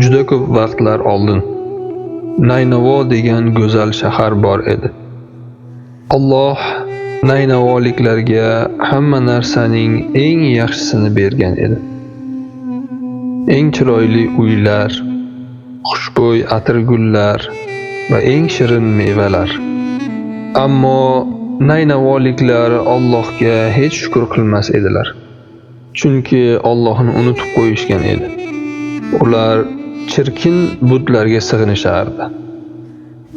juda ko'p vaqtlar oldin Naynavo degan go'zal shahar bor edi. Alloh Naynavoliklarga hamma narsaning eng yaxshisini bergan edi. Eng chiroyli uylar, xushbo'y atirgullar va eng shirin mevalar. Ammo Naynavoliklar Allohga hech shukr qilmas edilar. Chunki Allohni unutib qo'yishgan edi. Ular chirkin butlarga sig'inishardi.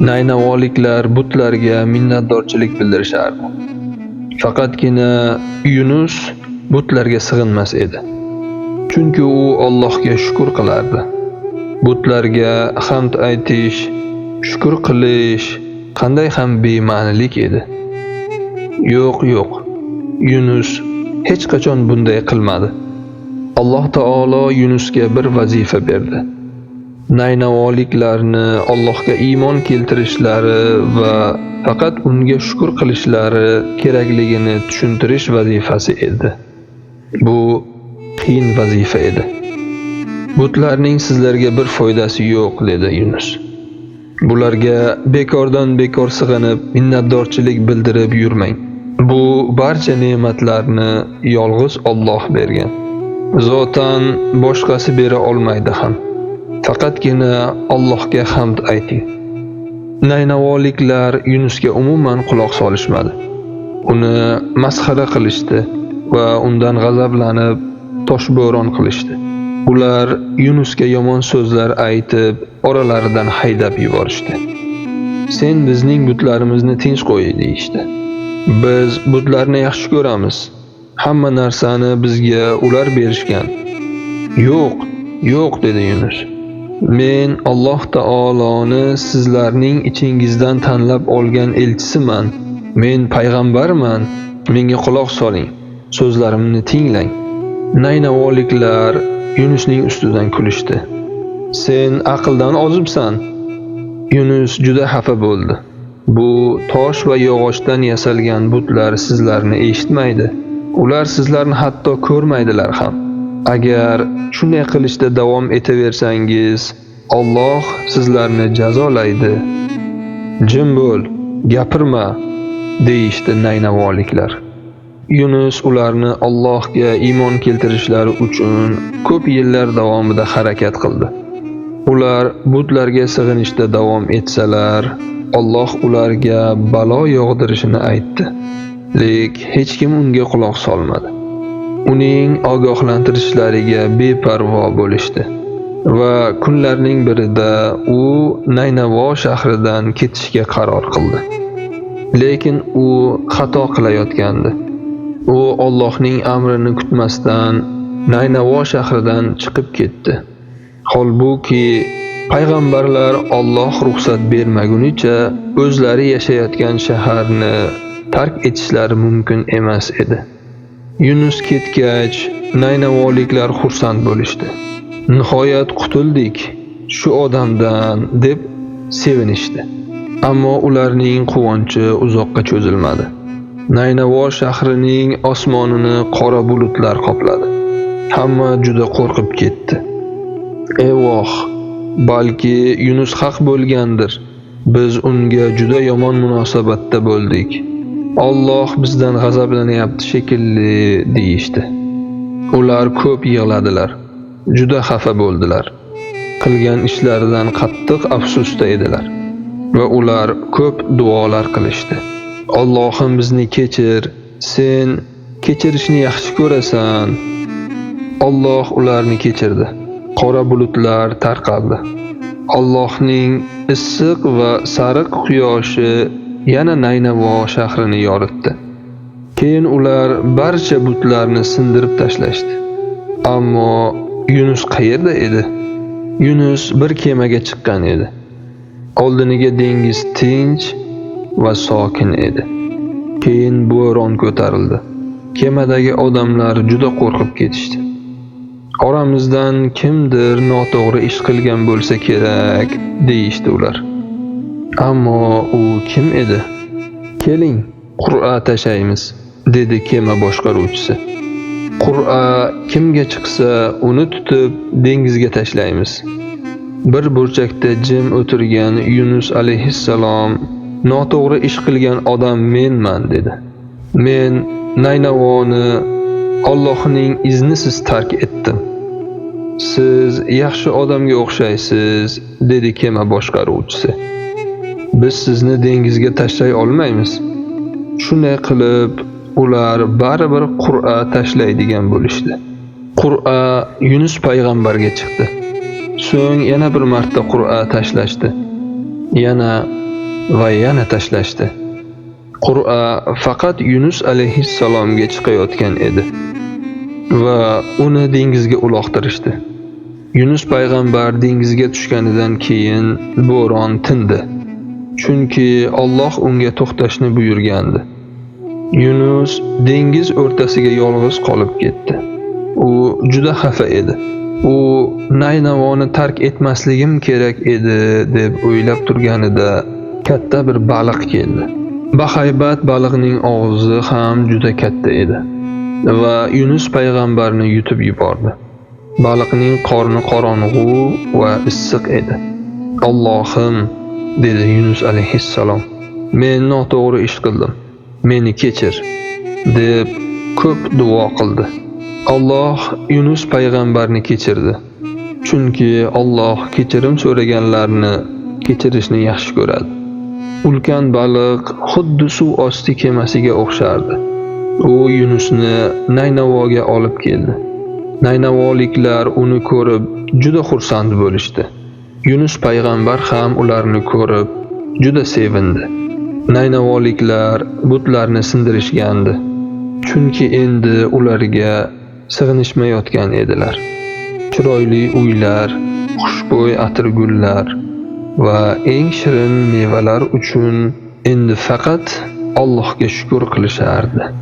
Naynavoliklar butlarga minnatdorchilik bildirishardi. Faqatgina Yunus butlarga sig'inmas edi. Chunki u Allohga shukr qilardi. Butlarga hamd aytish, shukr qilish qanday ham bema'nilik edi. Yo'q. Yunus hech qachon bunday qilmadi. Alloh taolo Yunusga bir vazifa berdi. Naynavoliklarni Allohga iymon keltirishlari va faqat unga shukr qilishlari kerakligini tushuntirish vazifasi edi. Bu qiyin vazifa edi. Butlarning sizlarga bir foydasi yo'q, dedi Yunus. Bularga bekordan bekor sig'inib, minnatdorchilik bildirib yurmang. Bu barcha ne'matlarni yolg'iz Alloh bergan. Zotan boshqasi bera olmaydi ham. Faqatgina Allohga hamd ayting. Naynavoliklar Yunusga umuman quloq solishmadi. Uni masxara qilishdi va undan g'azablanib toshbo'ron qilishdi. Ular Yunusga yomon so'zlar aytib, oralaridan haydab yuborishdi. Sen bizning butlarimizni tinch qo'y, deyishdi. Biz butlarni yaxshi ko'ramiz. Hamma narsani bizga ular berishgan. Yo'q, dedi Yunus. Men Alloh taoloni sizlarning ichingizdan tanlab olgan elchisiman. Men payg'ambarman. Menga quloq soling. So'zlarimni tinglang. Naynavoliklar Yunusning ustidan kulishdi. Sen aqldan ozibsan. Yunus juda xafa bo'ldi. Bu tosh va yog'ochdan yasalgan butlar sizlarni eshitmaydi. Ular sizlarni hatto ko'rmaydilar ham. Agar shunday qilishda davom etaversangiz, Alloh sizlarni jazolaydi. Jim bo'l, gapirma, deyishdi Naynavoliklar. Yunus ularni Allohga iymon keltirishlari uchun ko'p yillar davomida harakat qildi. Ular butlarga sig'inishda davom etsalar, Alloh ularga balo yog'dirishini aytdi. Lek hech kim unga quloq solmadi. Uning ogohlantirishlariga beparvo bo'lishdi. Va kunlarning birida u Naynavo shahridan ketishga qaror qildi. Lekin u xato qilayotgandi. U Allohning amrini kutmasdan Naynavo shahridan chiqib ketdi. Holbuki payg'ambarlar Alloh ruxsat bermagunicha o'zlari yashayotgan shaharni tark etishlari mumkin emas edi. Yunus ketgach, Naynavoliklar xursand bo'lishdi. Nihoyat qutuldik shu odamdan deb sevinishdi. Ammo ularning quvonchi uzoqqa cho'zilmadi. Naynavo shahrining osmonini qora bulutlar qopladi. Hamma juda qo'rqib ketdi. Evoh, balki Yunus haq bo'lgandir. Biz unga juda yomon munosabatda bo'ldik. Alloh bizdan g'azablanyapti shekilli, deyishdi. Ular ko'p yig'ladilar. Juda xafa bo'ldilar. Qilgan ishlaridan qattiq afsusda edilar. Va ular ko'p duolar qilishdi. Allohim bizni kechir, sen kechirishni yaxshi ko'rasan. Alloh ularni kechirdi. Qora bulutlar tarqaldi. Allohning issiq va sariq quyoshi yana Naynavo shahrini yoritdi. Keyin ular barcha butlarni sindirib tashlashdi. Ammo Yunus qayerda edi? Yunus bir kemaga chiqqan edi. Oldiniga dengiz tinch va sokin edi. Keyin bo'ron ko'tarildi. Kemadagi odamlar juda qo'rqib ketishdi. Oramizdan kimdir noto'g'ri ish qilgan bo'lsa kerak, deyishdi ular. Ammo u kim edi? Keling, qur'a tashlaymiz, dedi kema boshqaruvchisi. Qur'a kimga chiqsa, uni tutib dengizga tashlaymiz. Bir burchakda jim o'tirgan Yunus alayhissalom noto'g'ri ish qilgan odam menman dedi. Men Naynavoni Allohning iznisiz tark etdim. Siz yaxshi odamga o'xshaysiz, dedi kema boshqaruvchisi. Biz sizni dengizga tashlay olmaymiz. Shunday qilib, ular baribir Qur'a tashlaydigan bo'lishdi. Qur'a Yunus payg'ambarga chiqdi. So'ng yana bir marta Qur'a tashlashdi. Yana tashlashdi. Qur'a faqat Yunus alayhissalomga chiqayotgan edi va uni dengizga uloqtirishdi. Yunus payg'ambar dengizga tushganidan keyin bo'ron tindi. Chunki Alloh unga to'xtashni buyurgandi. Yunus dengiz o'rtasiga yolg'iz qolib ketdi. U juda xafa edi. U Naynavoni tark etmasligim kerak edi deb o'ylab turganida katta bir baliq keldi. Bahaybat baliqning og'zi ham juda katta edi va Yunus payg'ambarni yutib yubordi. Baliqning qorni qorong'u va issiq edi. Allohim, dedi Yunus alayhissalom, men noto'g'ri ish qildim. Meni kechir, deb ko'p duo qildi. Alloh Yunus payg'ambarni kechirdi. Chunki Alloh kechirim so'raganlarni kechirishni yaxshi ko'radi. Ulkan baliq xuddi suv osti kemasiga o'xshardi. U Yunusni Naynavoga olib keldi. Naynavoliklar uni ko'rib juda xursand bo'lishdi. Yunus payg'ambar ham ularni ko'rib juda sevindi. Naynavoliklar butlarni sindirishgandi. Chunki endi ularga sig'inishmayotgan edilar. Chiroyli uylar, xushbo'y atirgullar va eng shirin mevalar uchun endi faqat Allohga shukr qilishardi.